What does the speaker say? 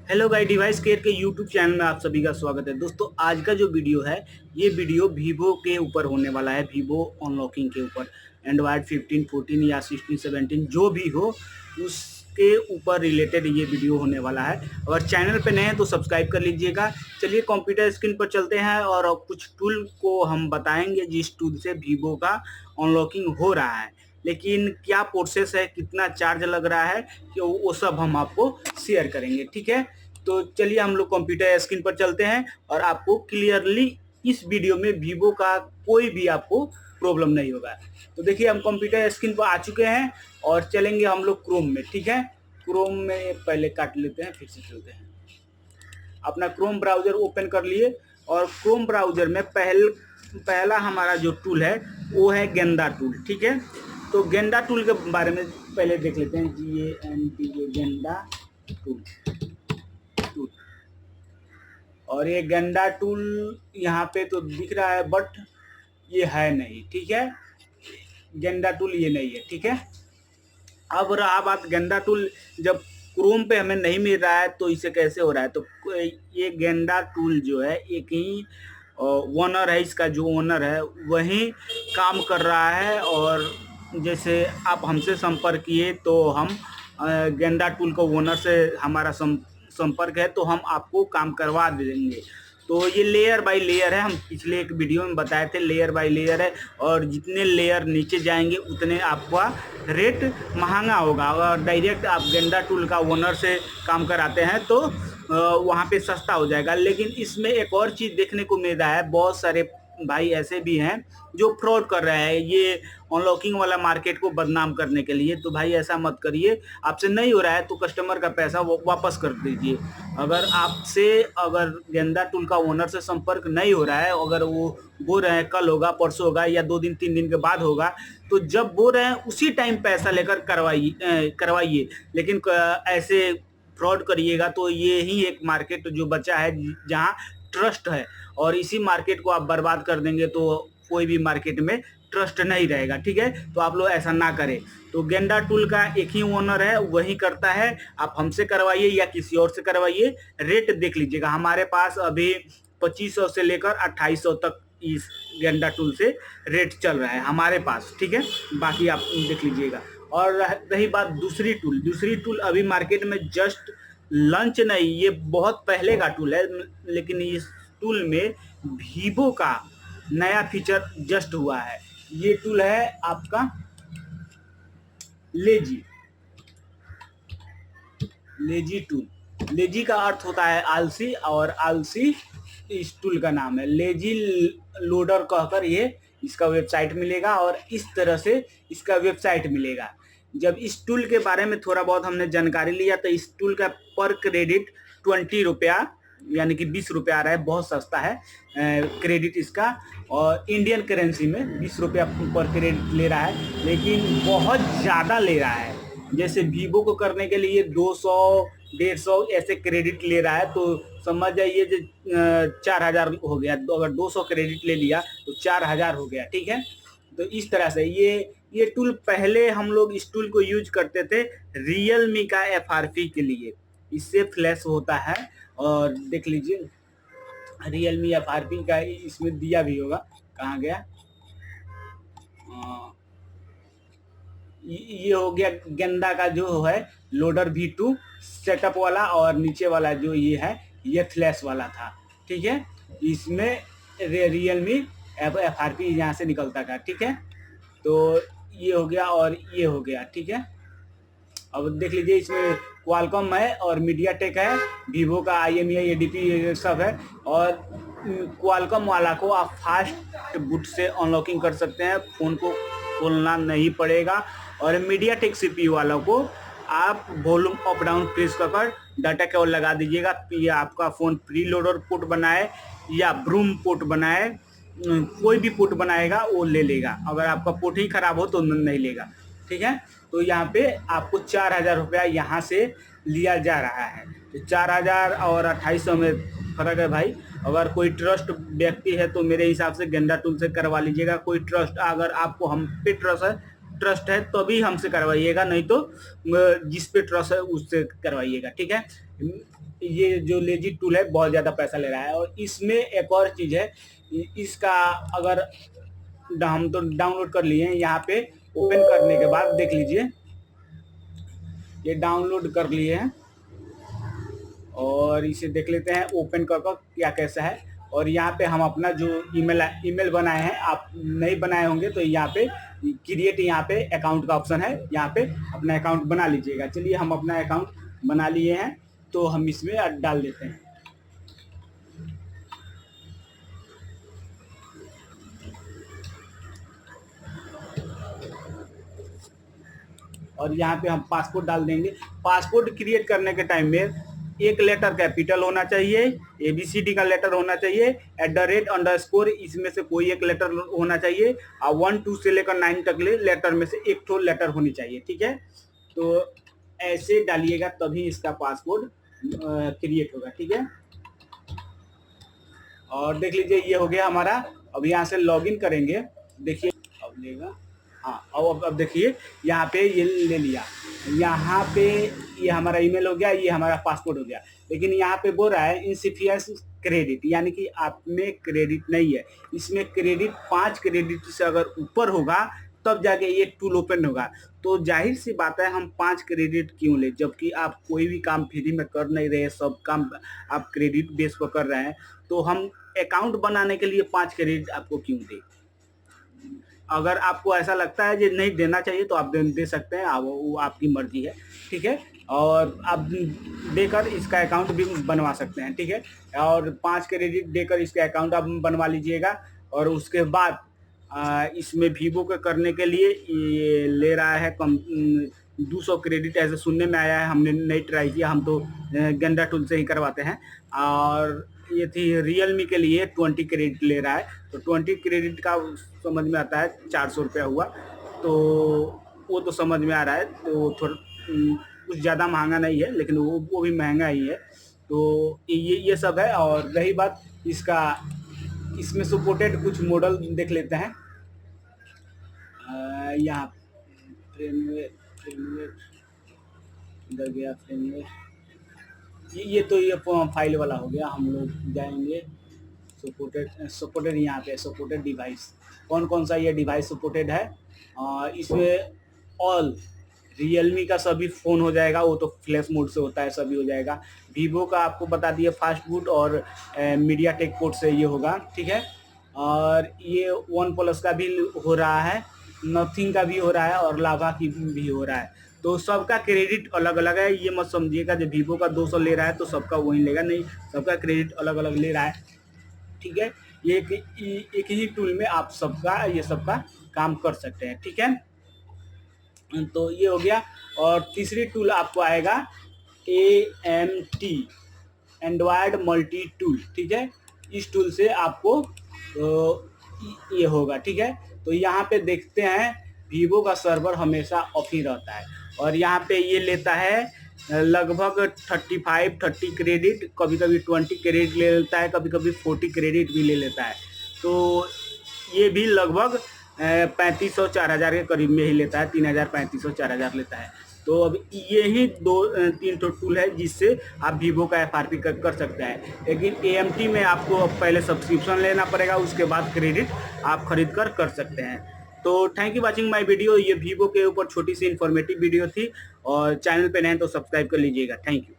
Hello guys, device care के YouTube channel में आप सभी का स्वागत है। दोस्तों, आज का जो वीडियो है ये वीडियो वीवो के ऊपर होने वाला है। वीवो अनलॉकिंग के ऊपर एंड्रॉयड 15, 14 या 16, 17 जो भी हो उसके ऊपर रिलेटेड ये वीडियो होने वाला है। अगर चैनल पे नए हैं तो सब्सक्राइब कर लीजिएगा। चलिए कंप्यूटर स्क्रीन पर चलते हैं और कुछ टूल को हम बताएंगे जिस टूल से वीवो का अनलॉकिंग हो रहा है। लेकिन क्या प्रोसेस है, कितना चार्ज लग रहा है, कि वो सब हम आपको शेयर करेंगे। ठीक है, तो चलिए हम लोग कंप्यूटर स्क्रीन पर चलते हैं और आपको क्लियरली इस वीडियो में वीवो का कोई भी आपको प्रॉब्लम नहीं होगा। तो देखिए, हम कंप्यूटर स्क्रीन पर आ चुके हैं और चलेंगे हम लोग क्रोम में। ठीक है, क्रोम में पहले काट लेते हैं, फिर से चलते हैं। अपना क्रोम ब्राउजर ओपन कर लिए और क्रोम ब्राउजर में पहला हमारा जो टूल है वो है गेंदा टूल। ठीक है, तो गेंदा टूल के बारे में पहले देख लेते हैं। GANDA गेंदा टूल। और ये गेंडा टूल यहाँ पे तो दिख रहा है बट ये है नहीं। ठीक है, गेंडा टूल ये नहीं है। ठीक है, अब रहा बात गेंडा टूल, जब क्रोम पे हमें नहीं मिल रहा है तो इसे कैसे हो रहा है। तो ये गेंडा टूल जो है एक ही ओनर है, इसका जो ओनर है वही काम कर रहा है। और जैसे आप हमसे संपर्क किए तो हम गेंडा टूल को ओनर से हमारा संपर्क है तो हम आपको काम करवा देंगे। तो ये लेयर बाय लेयर है, हम पिछले एक वीडियो में बताए थे, लेयर बाय लेयर है। और जितने लेयर नीचे जाएंगे उतने आपका रेट महंगा होगा। अगर डायरेक्ट आप गेंडा टूल का ओनर से काम कराते हैं तो वहाँ पे सस्ता हो जाएगा। लेकिन इसमें एक और चीज़ देखने को मिल रहा है, बहुत सारे भाई ऐसे भी हैं जो फ्रॉड कर रहे हैं ये अनलॉकिंग वाला मार्केट को बदनाम करने के लिए। तो भाई ऐसा मत करिए, आपसे नहीं हो रहा है तो कस्टमर का पैसा वापस कर दीजिए। अगर गेंदा टूल का ओनर से संपर्क नहीं हो रहा है, अगर वो बोल रहे हैं कल होगा, परसों होगा या 2 दिन 3 दिन के बाद होगा, तो जब बोल रहे हैं उसी टाइम पैसा लेकर करवाइए। लेकिन ऐसे फ्रॉड करिएगा तो ये ही एक मार्केट जो बचा है जहाँ ट्रस्ट है, और इसी मार्केट को आप बर्बाद कर देंगे तो कोई भी मार्केट में ट्रस्ट नहीं रहेगा। ठीक है, तो आप लोग ऐसा ना करें। तो गेंडा टूल का एक ही ओनर है, वही करता है। आप हमसे करवाइए या किसी और से करवाइए, रेट देख लीजिएगा। हमारे पास अभी 2500 से लेकर 2800 तक इस गेंडा टूल से रेट चल रहा है हमारे पास। ठीक है, बाकी आप देख लीजिएगा। और रही बात दूसरी टूल अभी मार्केट में जस्ट लॉन्च नहीं, ये बहुत पहले का टूल है। लेकिन इस टूल में वीवो का नया फीचर जस्ट हुआ है। ये टूल है आपका लेजी टूल। लेजी का अर्थ होता है आलसी, और आलसी इस टूल का नाम है। लेजी लोडर कहकर ये इसका वेबसाइट मिलेगा और इस तरह से इसका वेबसाइट मिलेगा। जब इस टूल के बारे में थोड़ा बहुत हमने जानकारी लिया तो इस टूल का पर क्रेडिट 20 रुपया यानी कि 20 रुपया आ रहा है, बहुत सस्ता है क्रेडिट इसका। और इंडियन करेंसी में 20 रुपया पर क्रेडिट ले रहा है, लेकिन बहुत ज़्यादा ले रहा है। जैसे वीवो को करने के लिए 200, 150 ऐसे क्रेडिट ले रहा है, तो समझ जाइए जो 4000 हो गया। तो अगर 200 क्रेडिट ले लिया तो 4000 हो गया। ठीक है, तो इस तरह से ये टूल पहले हम लोग इस टूल को यूज करते थे रियलमी का FRP के लिए। इससे फ्लैश होता है, और देख लीजिए रियलमी FRP का इसमें दिया भी होगा, कहाँ गया। ये हो गया गेंदा का जो है लोडर V2 सेटअप वाला, और नीचे वाला जो ये है ये फ्लैश वाला था। ठीक है, इसमें रियलमी FRP यहाँ से निकलता था। ठीक है, तो ये हो गया और ये हो गया। ठीक है, अब देख लीजिए इसमें क्वालकॉम है और मीडियाटेक है, वीवो का IMEI ADP सब है। और क्वालकॉम वाला को आप फास्ट बूट से अनलॉकिंग कर सकते हैं, फ़ोन को खोलना नहीं पड़ेगा। और मीडियाटेक CPU वाला को आप वॉल्यूम अप डाउन प्रेस कर डाटा केबल लगा दीजिएगा। या आपका फ़ोन प्री लोडर पोर्ट बनाए या ब्रूम पोर्ट बनाए, कोई भी पोर्ट बनाएगा वो ले लेगा। अगर आपका पोर्ट ही खराब हो तो नहीं लेगा। ठीक है, तो यहाँ पे आपको 4000 रुपया यहाँ से लिया जा रहा है। तो 4000 और 2800 में फर्क है भाई। अगर कोई ट्रस्ट व्यक्ति है तो मेरे हिसाब से गेंडा टूल से करवा लीजिएगा। कोई ट्रस्ट, अगर आपको हम पे ट्रस्ट है तो भी हमसे करवाइएगा, नहीं तो जिस पे ट्रस्ट है उससे करवाइएगा। ठीक है, ये जो लेजी टूल है बहुत ज़्यादा पैसा ले रहा है। और इसमें एक और चीज़ है, इसका अगर हम तो डाउनलोड कर लिए हैं, यहाँ पे ओपन करने के बाद देख लीजिए, ये डाउनलोड कर लिए हैं और इसे देख लेते हैं ओपन कर क्या कैसा है। और यहाँ पे हम अपना जो ईमेल बनाए हैं, आप नहीं बनाए होंगे तो यहाँ पे क्रिएट, यहाँ पे अकाउंट का ऑप्शन है, यहाँ पे अपना अकाउंट बना लीजिएगा। चलिए हम अपना अकाउंट बना लिए हैं तो हम इसमें डाल देते हैं। और यहाँ पे हम पासपोर्ट डाल देंगे। पासपोर्ट क्रिएट करने के टाइम में एक लेटर कैपिटल होना चाहिए, ABCD का लेटर होना चाहिए, @_ इसमें से कोई एक लेटर होना चाहिए, और 1 2 से लेकर 9 तक लेटर में से एक ठो लेटर होनी चाहिए। ठीक है, तो ऐसे डालिएगा तभी इसका पासपोर्ट क्रिएट होगा। ठीक है, और देख लीजिए ये हो गया हमारा। अब यहाँ से लॉगिन करेंगे, देखिए अब लेगा। हाँ, अब देखिए यहाँ पे ये ले लिया, यहाँ पे ये हमारा ईमेल हो गया, ये हमारा पासपोर्ट हो गया। लेकिन यहाँ पे बोल रहा है इनसफिशिएंट क्रेडिट, यानी कि आप में क्रेडिट नहीं है। इसमें क्रेडिट 5 क्रेडिट से अगर ऊपर होगा तब जाके ये टूल ओपन होगा। तो जाहिर सी बात है, हम 5 क्रेडिट क्यों ले, जबकि आप कोई भी काम फ्री में कर नहीं रहे, सब काम आप क्रेडिट बेस पर कर रहे हैं। तो हम अकाउंट बनाने के लिए 5 क्रेडिट आपको क्यों दें? अगर आपको ऐसा लगता है कि नहीं देना चाहिए तो आप दे सकते हैं, वो आपकी मर्जी है। ठीक है, और आप देकर इसका अकाउंट भी बनवा सकते हैं। ठीक है, और 5 क्रेडिट देकर इसका अकाउंट आप बनवा लीजिएगा। और उसके बाद इसमें वीवो के करने के लिए ये ले रहा है 200 क्रेडिट, ऐसे सुनने में आया है, हमने नहीं ट्राई किया, हम तो गेंडा टूल से ही करवाते हैं। और ये थी रियलमी के लिए 20 क्रेडिट ले रहा है, तो 20 क्रेडिट का समझ में आता है 400 रुपया हुआ, तो वो तो समझ में आ रहा है। तो थोड़ा कुछ ज़्यादा महंगा नहीं है, लेकिन वो भी महंगा ही है। तो ये सब है। और रही बात इसका, इसमें सपोर्टेड कुछ मॉडल देख लेते हैं। यहाँ फ्रेमवेयर इधर गया, फ्रेमवेयर ये तो ये फाइल वाला हो गया। हम लोग जाएंगे सपोर्टेड यहाँ पे सपोर्टेड डिवाइस, कौन कौन सा ये डिवाइस सपोर्टेड है। इसमें ऑल रियलमी का सभी फ़ोन हो जाएगा, वो तो फ्लैश मोड से होता है, सभी हो जाएगा। वीवो का आपको बता दिए फास्ट बूट और मीडिया टेक पोर्ट से ये होगा। ठीक है, और ये वन प्लस का भी हो रहा है, नथिंग का भी हो रहा है, और लावा की भी हो रहा है। तो सबका क्रेडिट अलग अलग है। ये मत समझिएगा जब वीवो का 200 ले रहा है तो सबका वही लेगा, नहीं, सबका क्रेडिट अलग अलग ले रहा है। ठीक है, ये एक ही टूल में आप सबका ये सबका काम कर सकते हैं। ठीक है, तो ये हो गया। और तीसरी टूल आपको आएगा AMT, एंड्रॉयड मल्टी टूल। ठीक है, इस टूल से आपको ये होगा। ठीक है, तो यहाँ पे देखते हैं वीवो का सर्वर हमेशा ऑफ ही रहता है, और यहाँ पे ये लेता है लगभग 30 क्रेडिट, कभी कभी 20 क्रेडिट ले लेता है, कभी कभी 40 क्रेडिट भी ले लेता है। तो ये भी लगभग 3500 4000 के करीब में ही लेता है, 3000 3500 4000 लेता है। तो अब यही 2-3 टूल है जिससे आप वीवो का FRP कर सकते हैं। लेकिन AMT में आपको पहले सब्सक्रिप्शन लेना पड़ेगा, उसके बाद क्रेडिट आप खरीद कर सकते हैं। तो thank you watching my video. ये वीवो के ऊपर छोटी सी इन्फॉर्मेटिव वीडियो थी, और चैनल पे नए तो सब्सक्राइब कर लीजिएगा। Thank you.